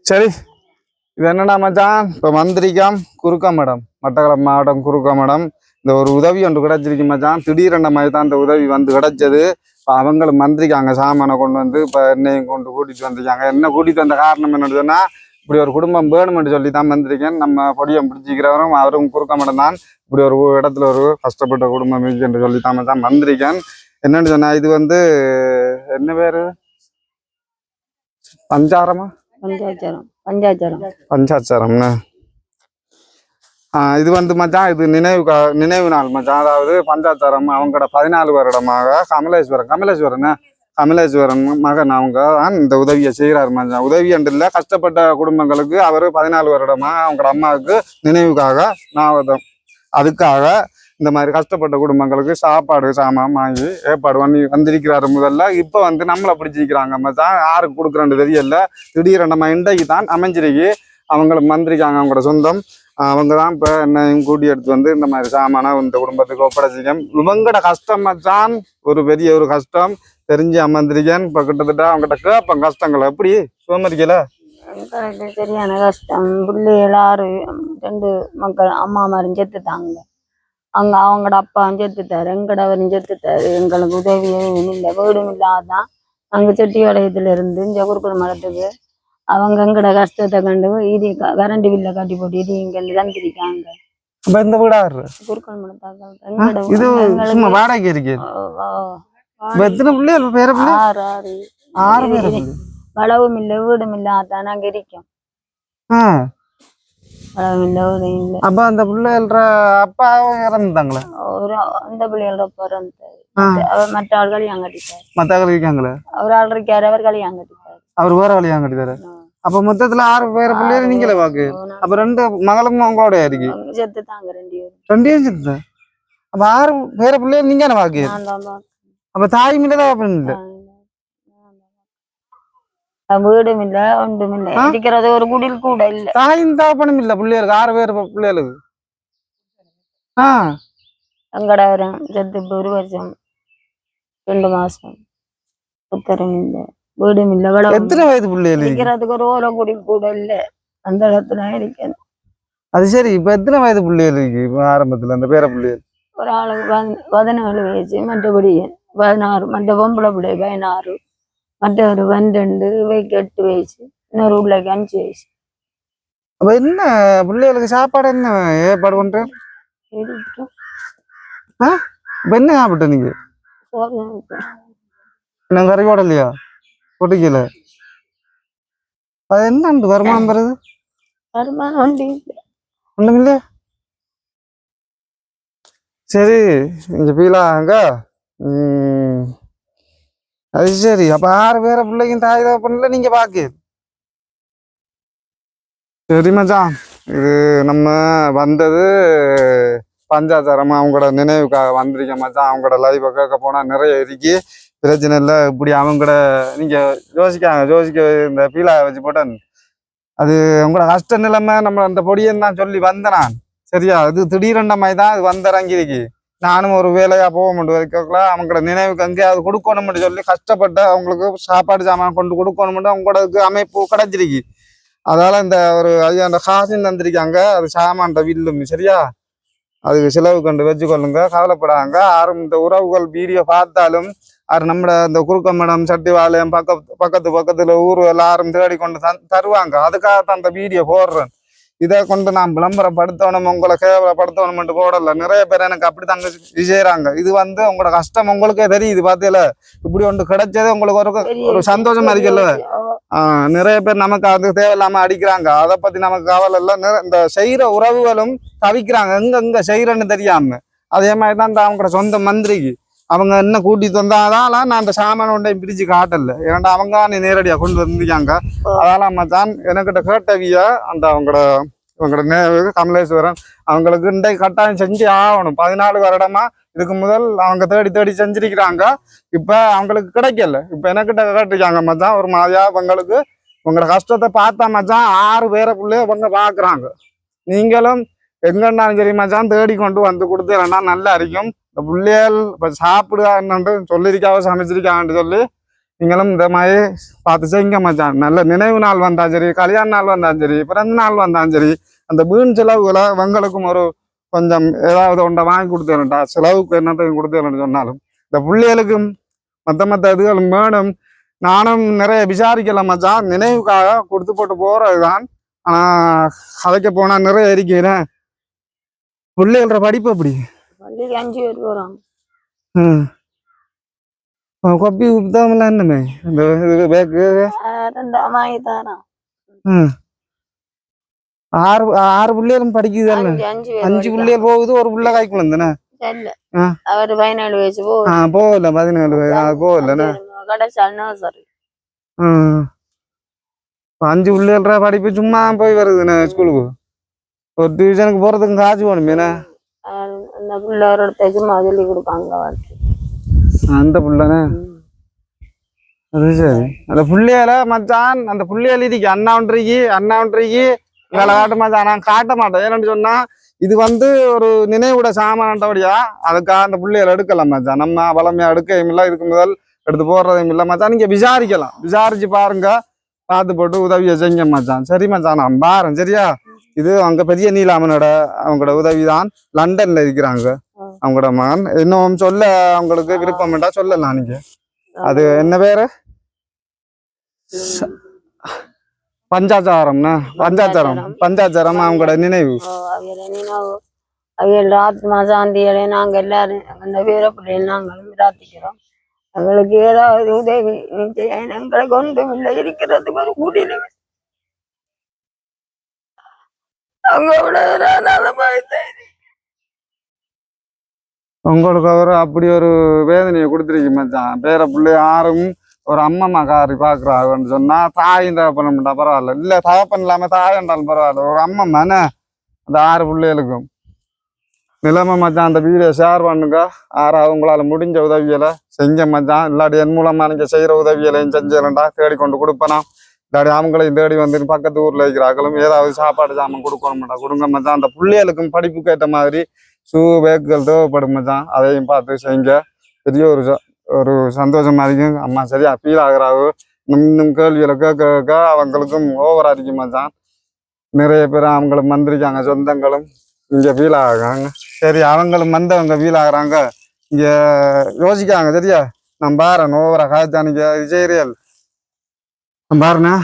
சரி, இது என்னடா மச்சான், இப்போ மந்திரிக்காம் குறுக்க மடம், மட்டக்களப்பு மாவட்டம் குறுக்க மடம். இந்த ஒரு உதவி ஒன்று கிடைச்சிருக்கு மச்சான். திடீரென மாதிரி தான் இந்த உதவி வந்து கிடைச்சது. இப்போ அவங்களும் மந்திரிக்காங்க சாமானை கொண்டு வந்து இப்போ என்னையும் கொண்டு கூட்டிகிட்டு வந்திருக்காங்க. என்ன கூட்டிகிட்டு வந்த காரணம் என்னன்னு சொன்னால், இப்படி ஒரு குடும்பம் வேணுமென்று சொல்லி தான் வந்திருக்கேன். நம்ம பொடியம் பிடிச்சிக்கிறவரும் அவரும் குறுக்க மடம் தான். இப்படி ஒரு இடத்துல ஒரு கஷ்டப்பட்ட குடும்பம் இருக்குன்னு சொல்லி தான் மச்சான் வந்திருக்கேன். என்னன்னு சொன்னா, இது வந்து என்ன பேரு, பஞ்சாரமா பஞ்சாச்சாரம்னு. இது வந்து மச்சான், இது நினைவு நாள் மச்சான். அதாவது பஞ்சாச்சாரம் அவங்களோட 14 வருடமாக கமலேஸ்வரன் மகன் அவங்க தான் இந்த உதவியை செய்கிறார் மச்சான். உதவி என்று இல்லை, கஷ்டப்பட்ட குடும்பங்களுக்கு அவர் 14 வருடமாக அவங்களோட அம்மாவுக்கு நினைவுக்காக நாவதம் அதுக்காக இந்த மாதிரி கஷ்டப்பட்ட குடும்பங்களுக்கு சாப்பாடு சாமான் வாங்கி ஏற்பாடு பண்ணி வந்திருக்கிறாரு முதல்ல. இப்போ வந்து நம்மளை பிடிச்சிருக்கிறாங்க மச்சான். யாருக்கு கொடுக்குறேன்னு தெரியல. திடீரென நம்ம இன்றைக்கு தான் அமைஞ்சிருக்கு. அவங்களுக்கு வந்திருக்காங்க, அவங்களோட சொந்தம். அவங்க தான் இப்போ என்னையும் கூட்டி எடுத்து வந்து இந்த மாதிரி சாமானை இந்த குடும்பத்துக்கு ஒப்படைச்சிக்கேன். இவங்களோட கஷ்டம் மச்சான், ஒரு பெரிய ஒரு கஷ்டம் தெரிஞ்சு அமர்ந்திருக்கேன். இப்போ கிட்டத்தட்ட அவங்ககிட்ட கேட்பேன் கஷ்டங்கள் எப்படி சோமரிக்கல. சரியான கஷ்டம். பிள்ளைகள் 2 மக்கள் அம்மா மாதிரி செத்துட்டாங்க. அவங்களோட அப்பா செத்துட்டாரு, எங்கட அவரும் செத்துட்டாரு. எங்களுக்கு உதவியே இல்லை, வீடும் இல்லாதான் அங்கே செட்டியோடயத்துல இருந்து இந்த குறுக்குள் மரத்துக்கு அவங்க எங்கட கஷ்டத்தை கண்டு இது கரண்ட் பில்லை கட்டி போட்டு இது இங்க தந்திருக்காங்க. குறுக்குள் மரத்தாங்க வாடகை இருக்கு. 6 வளவும் இல்லை வீடும் இல்லாதான் நாங்க இருக்கோம். அப்ப அந்த பிள்ளைகள அப்பா இறந்துட்டாங்களா? அந்த பிள்ளைகள மற்ற ஆள் கல்யாணம் கட்டிட்டாரு. மத்த ஆள் இருக்காங்களா? அவர் ஆள் இருக்காரு, அவர் கல்யாணம் கட்டிட்டாரு. அவர் வேற கல்யாணம் கட்டிட்டாரு. அப்ப மொத்தத்துல 6 பேர பிள்ளைகள் நீங்களே பாக்கு. அப்ப 2 மகளும் அவங்களோட இருக்கு. செத்துட்டாங்க 2 செத்து. அப்ப 6 பேர பிள்ளைகள் நீங்க பாக்கு. அப்ப தாய் மில்லதான் பண்ணல. வீடும் இல்ல ஒன்றும் இல்ல, இருக்கிறது ஒரு குடில் கூட இல்ல. தாயும் தாப்பனும் இல்ல பிள்ளைகளுக்கு, 6 பேர் பிள்ளைகளுக்கு. எங்கட செத்து 1 வருஷம் 2 மாசம். உத்தரம் இல்ல, வீடும் இல்ல. எத்தனை வயது பிள்ளைகள்? இருக்கிறதுக்கு ஒரு ஓலை குடில் கூட இல்ல, அந்த இடத்துல இருக்கேன். அது சரி, இப்ப எத்தனை வயது பிள்ளைகள் இருக்கு இப்ப ஆரம்பத்துல அந்த பேர பிள்ளைகள்? ஒரு ஆளுக்கு 14 வயசு, மற்றபடி 16, மற்ற பொம்பளை பிள்ளை 16, மற்ற ஒரு 12, 8 வயசு, இன்னொரு பிள்ளைக்கு 5 வயசு. அப்ப என்ன பிள்ளைகளுக்கு சாப்பாடு என்ன ஏற்பாடு பண்ற? என்ன சாப்பிட்ட நீங்க? என்ன கறி போடலையா? பொட்டிக்கல. அது என்ன வருமானம் வருது? வருமானம் ஒண்ணுமில்ல. சரி, இங்க பீலாங்க. அது சரி, அப்ப 6 பேர பிள்ளைக்கும் தாய் தகப்பன்ல நீங்க பாக்கு. சரி மச்சான், இது நம்ம வந்தது பஞ்சாச்சாரமா அவங்களோட நினைவுக்காக வந்திருக்க மச்சான். அவங்களோட லைஃப கேட்க போனா நிறைய இருக்கு, பிரச்சனை இல்லை. இப்படி அவங்களோட நீங்க யோசிக்க இந்த பீலா வச்சு போட்டேன். அது உங்களோட கஷ்ட நிலைமை நம்ம அந்த பொடியன்னு தான் சொல்லி வந்தேன் நான். சரியா, இது திடீரெண்ட மாதிரி தான் இது வந்திறங்கிருக்கு. நானும் ஒரு வேலையா போக முடியும் வரைக்கும் அவங்களோட நினைவுக்கு எங்கேயாவது கொடுக்கணும்னு சொல்லி கஷ்டப்பட்டு அவங்களுக்கு சாப்பாடு சாமான் கொண்டு கொடுக்கணும்னு அவங்களுக்கு அமைப்பு கிடைச்சிருக்கு. அதால இந்த ஒரு அந்த காசும் தந்திருக்காங்க. அது சாமான்ட வில்லும். சரியா, அதுக்கு செலவு கொண்டு வச்சுக்கொள்ளுங்க, கவலைப்படாங்க. யாரும் இந்த உறவுகள் வீடியோ பார்த்தாலும் அது நம்மள இந்த குறுக்க மடம் சட்டிவாளையம் பக்கத்துல ஊர் எல்லாரும் தேடி கொண்டு தருவாங்க. அதுக்காகத்தான் அந்த வீடியோ போடுறேன். இதை கொண்டு நான் விளம்பரப்படுத்தணும், உங்களை கேவலப்படுத்தணும்னு போடல. நிறைய பேர் எனக்கு அப்படித்தாங்க செய்யறாங்க. இது வந்து உங்களோட கஷ்டம் உங்களுக்கே தெரியுது. பார்த்தீங்களா, இப்படி ஒன்று கிடைச்சது உங்களுக்கு ஒரு சந்தோஷமா இருக்குல்ல. நிறைய பேர் நமக்கு அது தேவையில்லாம அடிக்கிறாங்க. அதை பத்தி நமக்கு கவலை இல்லை. இந்த செய்யற உறவுகளும் தவிக்கிறாங்க, எங்க செய்யறன்னு தெரியாம. அதே மாதிரிதான் இந்த அவங்களோட சொந்த மந்திரிக்கு அவங்க என்ன கூட்டிட்டு வந்தாதான் நான் அந்த சாமான ஒன்றை பிரிச்சு காட்டல. ஏன்னா அவங்க நேரடியா கொண்டு வந்திருக்காங்க. அதெல்லாம் மச்சான் எனக்கிட்ட கேட்டவிய அந்த இவங்களோட கமலேஸ்வரன் அவங்களுக்கு இன்றைக்கு கட்டாயம் செஞ்சு ஆகணும். 14 வருடமா இதுக்கு முதல் அவங்க தேடி செஞ்சிருக்கிறாங்க. இப்ப அவங்களுக்கு கிடைக்கல. இப்ப எனக்கிட்ட கேட்டிருக்காங்க மச்சான். ஒரு மாதிரியா இவங்களுக்கு உங்களோட கஷ்டத்தை பார்த்தா மச்சான் 6 பேரை பிள்ளைய இவங்க பாக்குறாங்க. நீங்களும் எங்கன்னாலும் சரி மச்சான் தேடி கொண்டு வந்து கொடுத்தீங்கன்னா நல்லா இருக்கும். இந்த பிள்ளைகள் இப்ப சாப்பிடுதா என்னன்னு சொல்லியிருக்காவோ சமைச்சிருக்காங்கன்னு சொல்லி நீங்களும் இந்த மாதிரி பார்த்து செய்யுங்க மச்சான். நல்ல நினைவு நாள் வந்தா சரி, கல்யாண நாள் வந்தாலும் சரி, பிறந்த நாள் வந்தாலும் சரி, அந்த வீண் செலவுகளை இவங்களுக்கும் ஒரு கொஞ்சம் ஏதாவது ஒன்றை வாங்கி கொடுத்துருண்டா, செலவுக்கு என்னத்தையும் கொடுத்துருன்னு சொன்னாலும் இந்த பிள்ளைகளுக்கும் மற்ற இதுகளும் வேணும். நானும் நிறைய விசாரிக்கலாம் மச்சான், நினைவுக்காக கொடுத்து போட்டு போறதுதான். ஆனா கதைக்க போனா நிறைய இருக்கிறேன். பிள்ளைகள படிப்பு அப்படி பள்ளிக்கு 5 பேர் போறாங்க. கொப்பி உப்புதாமல என்னமே இந்த இது பேக்கு 2 வாங்கி தரான். ஆறு ஆறு பிள்ளைகளும் படிக்குது தானே. 5 பேர் 5 பிள்ளைகள் போகுது, ஒரு பிள்ளை காய்க்குள்ள தானே. இல்ல அவர் 17 வயசு போகுது. போகல 17 அது போகலண்ணே. கடைசால் நர்சரி. 5 பிள்ளைகள படிப்பு சும்மா போய் வருதுண்ணே ஸ்கூலுக்கு. ஒரு டியூஷனுக்கு போறதுக்கு காசு வேணுமேண்ணே. அந்த பிள்ளையோட சும்மா சொல்லி கொடுப்பாங்க அவருக்கு. அந்த பிள்ளைண்ணே. அது சரி. அந்த புள்ளையால மச்சான், அந்த புள்ளையால இதுக்கு அண்ணாவன்றைக்கு வேலை காட்ட மச்சான். நான் காட்ட மாட்டேன். ஏன்னு சொன்னா இது ஒரு நினைவுட சாமான்ட்டபடியா அதுக்காக அந்த புள்ளையால எடுக்கலாம் மச்சான். நம்ம வளமையா எடுக்கவும் இல்லை, இதுக்கு முதல் எடுத்து போடுறதும் இல்லை மச்சான். நீங்க விசாரிக்கலாம், விசாரிச்சு பாருங்க, பார்த்து போட்டு உதவியை செய்யுங்க மச்சான். சரி மச்சான், நான் பாருங்க சரியா. இது அங்க பெரிய நீலாமனோட அவங்களோட உதவிதான், லண்டன்ல இருக்கிறாங்க அவங்களோட மகன். இன்னும் சொல்ல அவங்களுக்கு விருப்பம்டா சொல்லலாம் நீங்க. அது என்ன பேரு? பஞ்சாச்சாரம்னா பஞ்சாச்சாரம் அவங்களோட நினைவு. அவையோட ஆத்மா சாந்திகளை நாங்க எல்லாரும் அந்த வீரப்படையில் நாங்களும் பிரார்த்திக்கிறோம். எங்களுக்கு ஏதாவது உதவி எங்களை கொண்டு இல்லை இருக்கிறதுக்கு ஒரு கூட்டின உங்களுக்கு அப்படி ஒரு வேதனையை கொடுத்துருக்கீங்க மச்சான். பேர பிள்ளை யாரும் ஒரு அம்மம்மா காரி பாக்குறாங்கன்னு சொன்னா தாயும் தகப்பன்டா பரவாயில்ல, இல்ல தகப்பன் இல்லாம தாயண்டாலும் பரவாயில்ல, ஒரு அம்மம்மானே அந்த 6 பிள்ளைகளுக்கும் நிலைமை மச்சான். அந்த வீடியோ ஷேர் பண்ணுங்க. அவங்களால முடிஞ்ச உதவிகளை செஞ்ச மச்சான். இல்லாட்டி என் மூலமா நீங்க செய்யற உதவிகளையும் செஞ்சலண்டா தேடி கொண்டு கொடுப்பனா. இல்லாட்டி அவங்களையும் தேடி வந்து பக்கத்து ஊர்ல இருக்கிறார்களும் ஏதாவது சாப்பாடு சாமான் கொடுக்கணும்டா கொடுங்க மச்சான். அந்த பிள்ளைகளுக்கும் படிப்புக்கு ஏற்ற மாதிரி ஷூ பேக்குகள் தேவைப்படும் மச்சான். அதையும் பார்த்து செய்யுங்க. பெரிய ஒரு சந்தோஷமா இருக்கும். அம்மா சரியா ஃபீல் ஆகுறாங்க. இன்னும் கேள்விகளை கேட்க அவங்களுக்கும் ஓவரா இருக்கும் மச்சான். நிறைய பேர் அவங்களும் வந்திருக்காங்க, சொந்தங்களும் இங்க ஃபீல் ஆகுறாங்க. சரி, அவங்களும் வந்தவங்க ஃபீல் ஆகுறாங்க, இங்க யோசிக்காங்க சரியா. நான் பாரு ஓவரா காய்ச்சானிக்க விஜய் ரியல் பாருண்ணா.